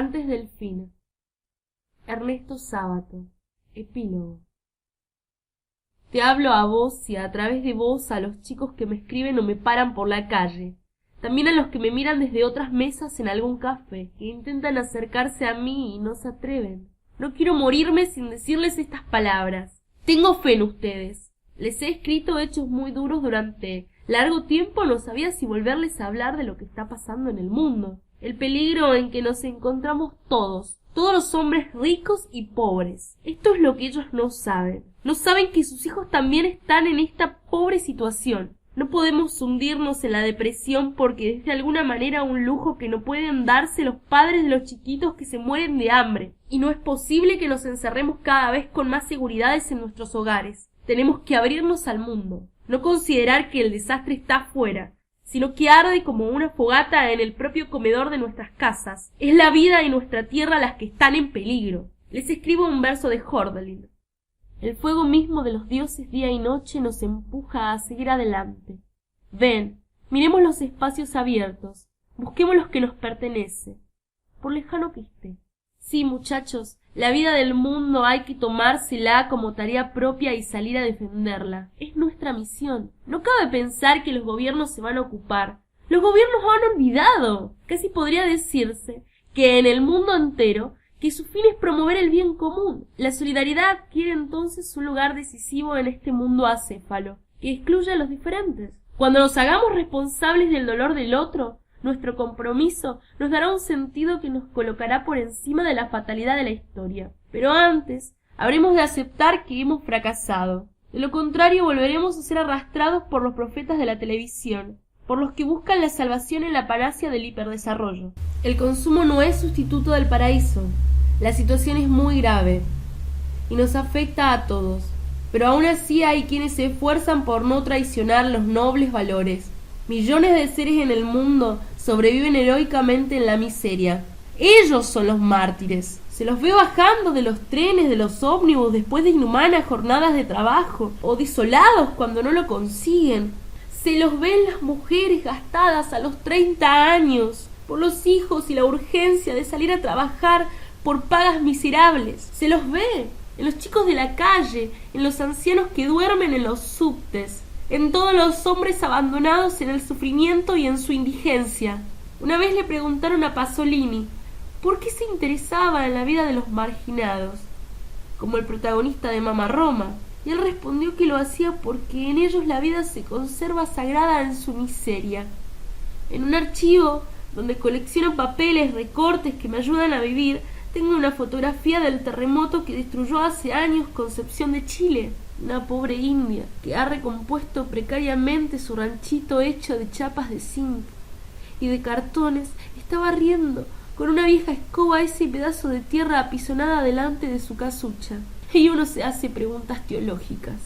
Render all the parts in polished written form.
Antes del fin. Ernesto Sábato. Epílogo. Te hablo a vos y a través de vos a los chicos que me escriben o me paran por la calle. También a los que me miran desde otras mesas en algún café, que intentan acercarse a mí y no se atreven. No quiero morirme sin decirles estas palabras. Tengo fe en ustedes. Les he escrito hechos muy duros durante largo tiempo, no sabía si volverles a hablar de lo que está pasando en el mundo. El peligro en que nos encontramos todos los hombres ricos y pobres. Esto es lo que ellos no saben. No saben que sus hijos también están en esta pobre situación. No podemos hundirnos en la depresión porque es de alguna manera un lujo que no pueden darse los padres de los chiquitos que se mueren de hambre. Y no es posible que nos encerremos cada vez con más seguridades en nuestros hogares. Tenemos que abrirnos al mundo. No considerar que el desastre está afuera, sino que arde como una fogata en el propio comedor de nuestras casas. Es la vida y nuestra tierra las que están en peligro. Les escribo un verso de Hölderlin. El fuego mismo de los dioses día y noche nos empuja a seguir adelante. Ven, miremos los espacios abiertos, busquemos los que nos pertenece, por lejano que esté. Sí, muchachos, la vida del mundo hay que tomársela como tarea propia y salir a defenderla. Es nuestra misión. No cabe pensar que los gobiernos se van a ocupar. Los gobiernos han olvidado. Casi podría decirse que en el mundo entero que su fin es promover el bien común. La solidaridad quiere entonces un lugar decisivo en este mundo acéfalo, que excluya a los diferentes. Cuando nos hagamos responsables del dolor del otro, nuestro compromiso nos dará un sentido que nos colocará por encima de la fatalidad de la historia. Pero antes, habremos de aceptar que hemos fracasado. De lo contrario, volveremos a ser arrastrados por los profetas de la televisión, por los que buscan la salvación en la panacia del hiperdesarrollo. El consumo no es sustituto del paraíso. La situación es muy grave y nos afecta a todos. Pero aún así hay quienes se esfuerzan por no traicionar los nobles valores. Millones de seres en el mundo sobreviven heroicamente en la miseria. Ellos son los mártires. Se los ve bajando de los trenes, de los ómnibus después de inhumanas jornadas de trabajo, o desolados cuando no lo consiguen. Se los ve en las mujeres gastadas a los 30 años, por los hijos y la urgencia de salir a trabajar por pagas miserables. Se los ve en los chicos de la calle, en los ancianos que duermen en los subtes, en todos los hombres abandonados en el sufrimiento y en su indigencia. Una vez le preguntaron a Pasolini por qué se interesaba en la vida de los marginados, como el protagonista de Mamma Roma, y él respondió que lo hacía porque en ellos la vida se conserva sagrada en su miseria. En un archivo donde colecciono papeles, recortes que me ayudan a vivir, tengo una fotografía del terremoto que destruyó hace años Concepción de Chile. Una pobre india que ha recompuesto precariamente su ranchito hecho de chapas de zinc y de cartones está barriendo con una vieja escoba ese pedazo de tierra apisonada delante de su casucha. Y uno se hace preguntas teológicas.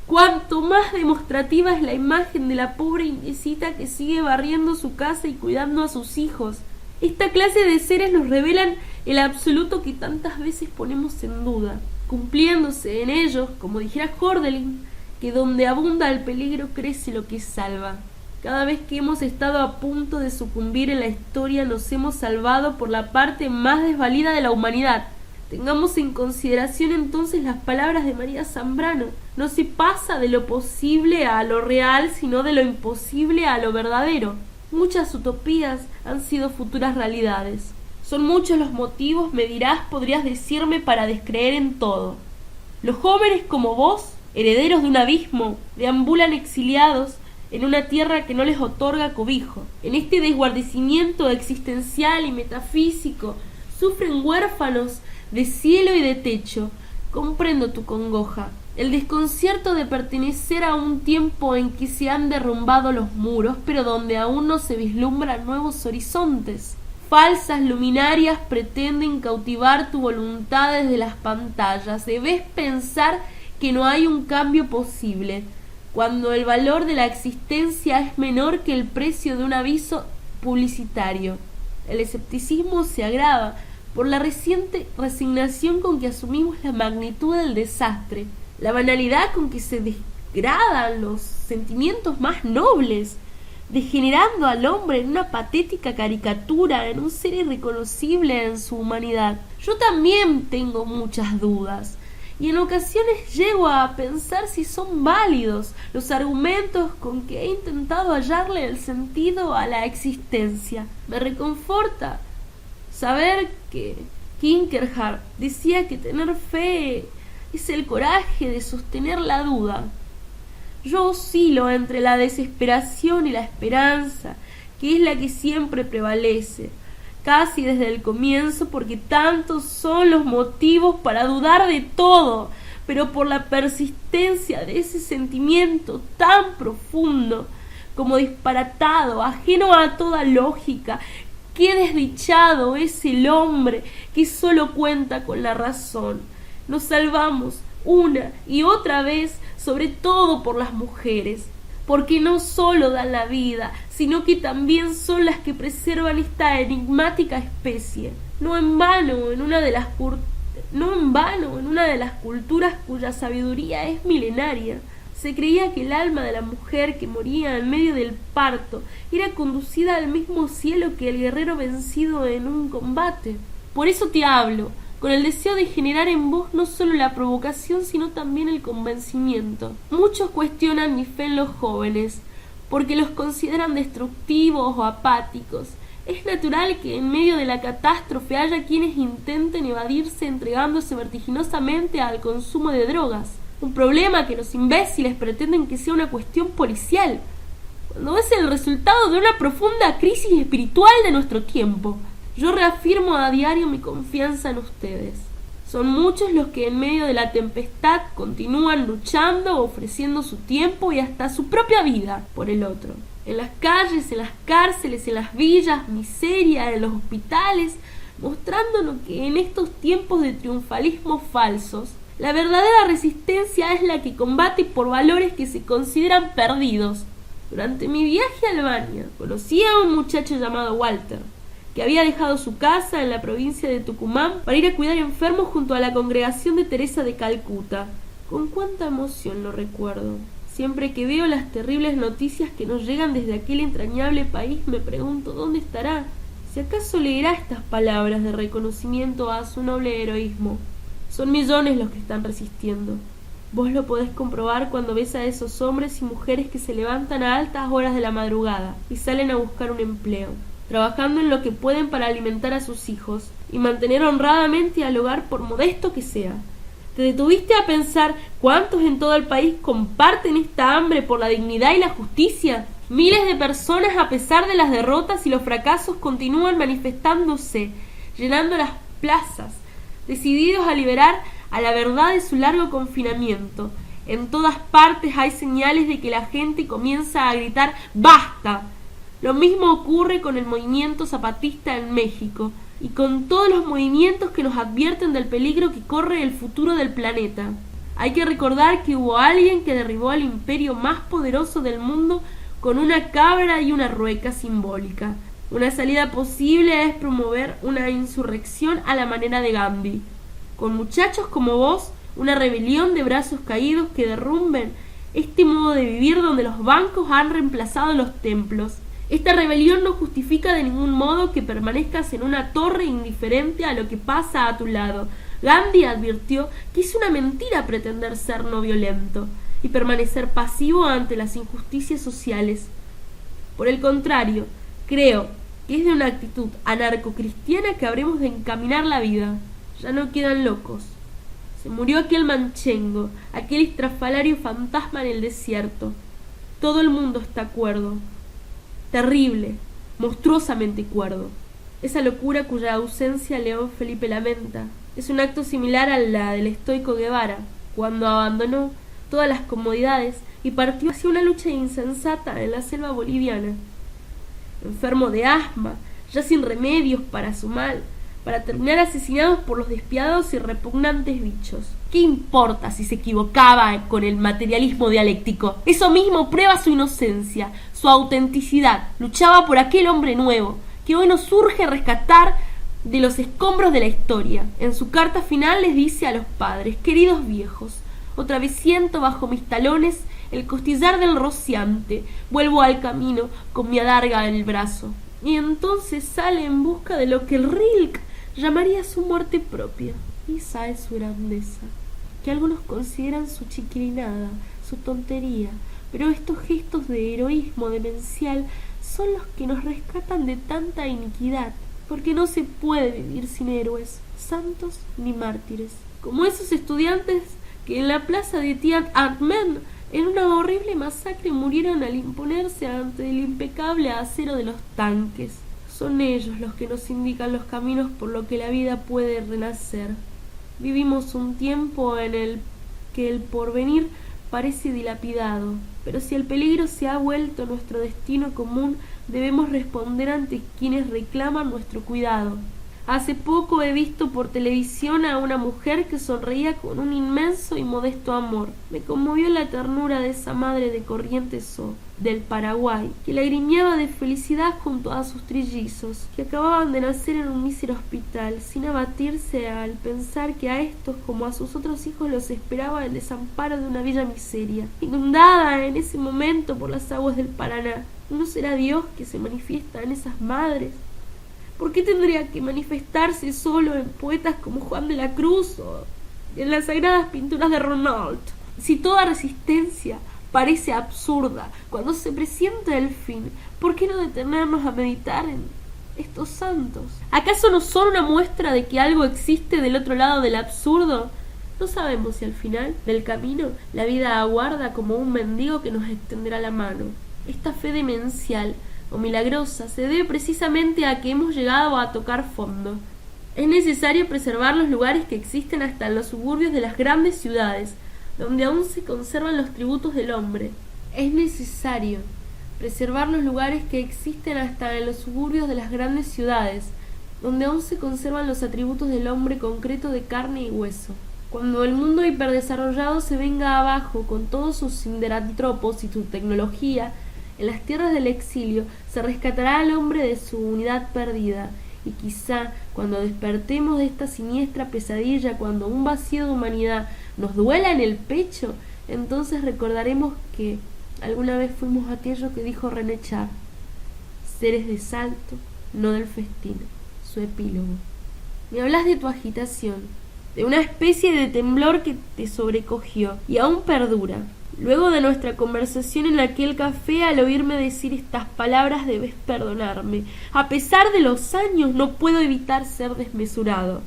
Cuanto más demostrativa es la imagen de la pobre indiecita que sigue barriendo su casa y cuidando a sus hijos. Esta clase de seres nos revelan el absoluto que tantas veces ponemos en duda, cumpliéndose en ellos, como dijera Hölderlin, que donde abunda el peligro crece lo que salva. Cada vez que hemos estado a punto de sucumbir en la historia nos hemos salvado por la parte más desvalida de la humanidad. Tengamos en consideración entonces las palabras de María Zambrano. No se pasa de lo posible a lo real, sino de lo imposible a lo verdadero. Muchas utopías han sido futuras realidades. Son muchos los motivos, me dirás, podrías decirme, para descreer en todo. Los jóvenes como vos, herederos de un abismo, deambulan exiliados en una tierra que no les otorga cobijo. En este desguarnecimiento existencial y metafísico sufren huérfanos de cielo y de techo. Comprendo tu congoja, el desconcierto de pertenecer a un tiempo en que se han derrumbado los muros, pero donde aún no se vislumbran nuevos horizontes. Falsas luminarias pretenden cautivar tu voluntad desde las pantallas. Debes pensar que no hay un cambio posible, cuando el valor de la existencia es menor que el precio de un aviso publicitario. El escepticismo se agrava por la reciente resignación con que asumimos la magnitud del desastre, la banalidad con que se degradan los sentimientos más nobles. degenerando al hombre en una patética caricatura, en un ser irreconocible en su humanidad. Yo también tengo muchas dudas, y en ocasiones llego a pensar si son válidos los argumentos con que he intentado hallarle el sentido a la existencia. Me reconforta saber que Kierkegaard decía que tener fe es el coraje de sostener la duda. Yo oscilo entre la desesperación y la esperanza, que es la que siempre prevalece, casi desde el comienzo, porque tantos son los motivos para dudar de todo, pero por la persistencia de ese sentimiento tan profundo, como disparatado, ajeno a toda lógica. Qué desdichado es el hombre que solo cuenta con la razón. Nos salvamos una y otra vez, sobre todo por las mujeres, porque no solo dan la vida, sino que también son las que preservan esta enigmática especie. No en vano en una de las culturas cuya sabiduría es milenaria, se creía que el alma de la mujer que moría en medio del parto era conducida al mismo cielo que el guerrero vencido en un combate. Por eso te hablo, con el deseo de generar en vos no solo la provocación, sino también el convencimiento. Muchos cuestionan mi fe en los jóvenes, porque los consideran destructivos o apáticos. Es natural que en medio de la catástrofe haya quienes intenten evadirse entregándose vertiginosamente al consumo de drogas. Un problema que los imbéciles pretenden que sea una cuestión policial, cuando es el resultado de una profunda crisis espiritual de nuestro tiempo. Yo reafirmo a diario mi confianza en ustedes. Son muchos los que en medio de la tempestad continúan luchando, ofreciendo su tiempo y hasta su propia vida por el otro. En las calles, en las cárceles, en las villas, miseria, en los hospitales, mostrándonos que en estos tiempos de triunfalismos falsos, la verdadera resistencia es la que combate por valores que se consideran perdidos. Durante mi viaje a Albania, conocí a un muchacho llamado Walter, que había dejado su casa en la provincia de Tucumán para ir a cuidar enfermos junto a la congregación de Teresa de Calcuta. Con cuánta emoción lo recuerdo. Siempre que veo las terribles noticias que nos llegan desde aquel entrañable país, me pregunto dónde estará, si acaso leerá estas palabras de reconocimiento a su noble heroísmo. Son millones los que están resistiendo. Vos lo podés comprobar cuando ves a esos hombres y mujeres que se levantan a altas horas de la madrugada y salen a buscar un empleo, trabajando en lo que pueden para alimentar a sus hijos y mantener honradamente al hogar por modesto que sea. ¿Te detuviste a pensar cuántos en todo el país comparten esta hambre por la dignidad y la justicia? Miles de personas, a pesar de las derrotas y los fracasos, continúan manifestándose, llenando las plazas, decididos a liberar a la verdad de su largo confinamiento. En todas partes hay señales de que la gente comienza a gritar ¡basta! Lo mismo ocurre con el movimiento zapatista en México y con todos los movimientos que nos advierten del peligro que corre el futuro del planeta. Hay que recordar que hubo alguien que derribó al imperio más poderoso del mundo con una cabra y una rueca simbólica. Una salida posible es promover una insurrección a la manera de Gandhi, con muchachos como vos, una rebelión de brazos caídos que derrumben este modo de vivir donde los bancos han reemplazado los templos. Esta rebelión no justifica de ningún modo que permanezcas en una torre indiferente a lo que pasa a tu lado. Gandhi advirtió que es una mentira pretender ser no violento y permanecer pasivo ante las injusticias sociales. Por el contrario, creo que es de una actitud anarcocristiana que habremos de encaminar la vida. Ya no quedan locos. Se murió aquel manchengo, aquel estrafalario fantasma en el desierto. Todo el mundo está cuerdo. Terrible, monstruosamente cuerdo. Esa locura cuya ausencia León Felipe lamenta es un acto similar a la del estoico Guevara, cuando abandonó todas las comodidades y partió hacia una lucha insensata en la selva boliviana. Enfermo de asma, ya sin remedios para su mal, para terminar asesinados por los despiadados y repugnantes bichos. ¿Qué importa si se equivocaba con el materialismo dialéctico? Eso mismo prueba su inocencia, su autenticidad. Luchaba por aquel hombre nuevo, que hoy nos urge rescatar de los escombros de la historia. En su carta final les dice a los padres: queridos viejos, otra vez siento bajo mis talones el costillar del rociante. Vuelvo al camino con mi adarga en el brazo. Y entonces sale en busca de lo que el Rilke llamaría su muerte propia. Esa es su grandeza, que algunos consideran su chiquilinada, su tontería, pero estos gestos de heroísmo demencial son los que nos rescatan de tanta iniquidad, porque no se puede vivir sin héroes, santos ni mártires, como esos estudiantes que en la plaza de Tiananmen en una horrible masacre murieron al imponerse ante el impecable acero de los tanques. Son ellos los que nos indican los caminos por los que la vida puede renacer. Vivimos un tiempo en el que el porvenir parece dilapidado, pero si el peligro se ha vuelto nuestro destino común, debemos responder ante quienes reclaman nuestro cuidado. Hace poco he visto por televisión a una mujer que sonreía con un inmenso y modesto amor. Me conmovió la ternura de esa madre de Corrientes del Paraguay, que lagrimeaba de felicidad junto a sus trillizos, que acababan de nacer en un mísero hospital, sin abatirse al pensar que a estos, como a sus otros hijos, los esperaba el desamparo de una bella miseria, inundada en ese momento por las aguas del Paraná. ¿No será Dios que se manifiesta en esas madres? ¿Por qué tendría que manifestarse solo en poetas como Juan de la Cruz o en las sagradas pinturas de Renaud? Si toda resistencia parece absurda cuando se presienta el fin, ¿por qué no detenernos a meditar en estos santos? ¿Acaso no son una muestra de que algo existe del otro lado del absurdo? No sabemos si al final del camino la vida aguarda como un mendigo que nos extenderá la mano. Esta fe demencial o milagrosa se debe precisamente a que hemos llegado a tocar fondo. Es necesario preservar los lugares que existen hasta en los suburbios de las grandes ciudades, donde aún se conservan los tributos del hombre. Es necesario preservar los lugares que existen hasta en los suburbios de las grandes ciudades, donde aún se conservan los atributos del hombre concreto de carne y hueso. Cuando el mundo hiperdesarrollado se venga abajo con todos sus sinderatropos y su tecnología, en las tierras del exilio se rescatará al hombre de su unidad perdida, y quizá cuando despertemos de esta siniestra pesadilla, cuando un vacío de humanidad nos duela en el pecho, entonces recordaremos que alguna vez fuimos aquello que dijo René Char: seres de salto, no del festín. Su epílogo. Me hablas de tu agitación, de una especie de temblor que te sobrecogió y aún perdura. Luego de nuestra conversación en aquel café, al oírme decir estas palabras debes perdonarme. A pesar de los años no puedo evitar ser desmesurado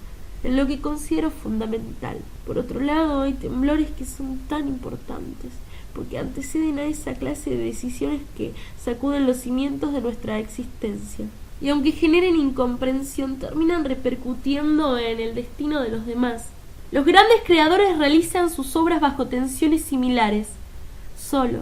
en lo que considero fundamental. Por otro lado, hay temblores que son tan importantes, porque anteceden a esa clase de decisiones que sacuden los cimientos de nuestra existencia. Y aunque generen incomprensión, terminan repercutiendo en el destino de los demás. Los grandes creadores realizan sus obras bajo tensiones similares. Solo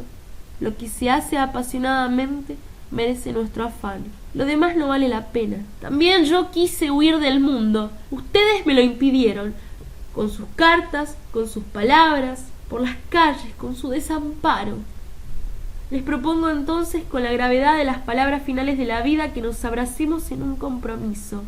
lo que se hace apasionadamente merece nuestro afán. Lo demás no vale la pena. También yo quise huir del mundo. Ustedes me lo impidieron. Con sus cartas, con sus palabras, por las calles, con su desamparo. Les propongo entonces, con la gravedad de las palabras finales de la vida, que nos abracemos en un compromiso.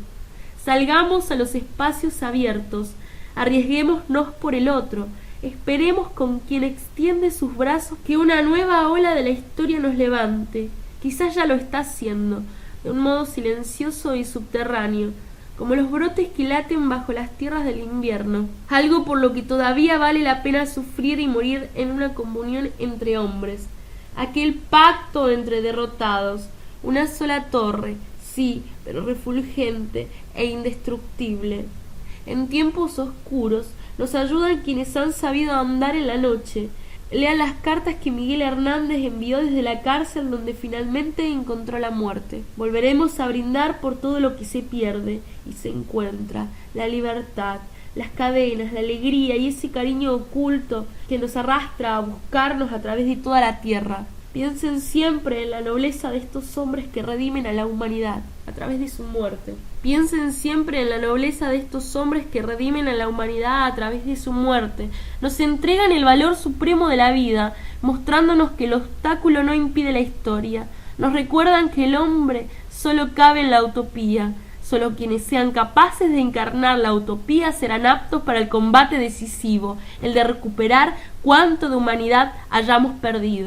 Salgamos a los espacios abiertos. Arriesguémonos por el otro. Esperemos con quien extiende sus brazos que una nueva ola de la historia nos levante. Quizás ya lo está haciendo, de un modo silencioso y subterráneo, como los brotes que laten bajo las tierras del invierno. Algo por lo que todavía vale la pena sufrir y morir en una comunión entre hombres. Aquel pacto entre derrotados, una sola torre, sí, pero refulgente e indestructible. En tiempos oscuros nos ayudan quienes han sabido andar en la noche. Lean las cartas que Miguel Hernández envió desde la cárcel donde finalmente encontró la muerte. Volveremos a brindar por todo lo que se pierde y se encuentra: la libertad, las cadenas, la alegría y ese cariño oculto que nos arrastra a buscarnos a través de toda la tierra. Piensen siempre en la nobleza de estos hombres que redimen a la humanidad a través de su muerte. Piensen siempre en la nobleza de estos hombres que redimen a la humanidad a través de su muerte. Nos entregan el valor supremo de la vida, mostrándonos que el obstáculo no impide la historia. Nos recuerdan que el hombre solo cabe en la utopía. Solo quienes sean capaces de encarnar la utopía serán aptos para el combate decisivo, el de recuperar cuánto de humanidad hayamos perdido.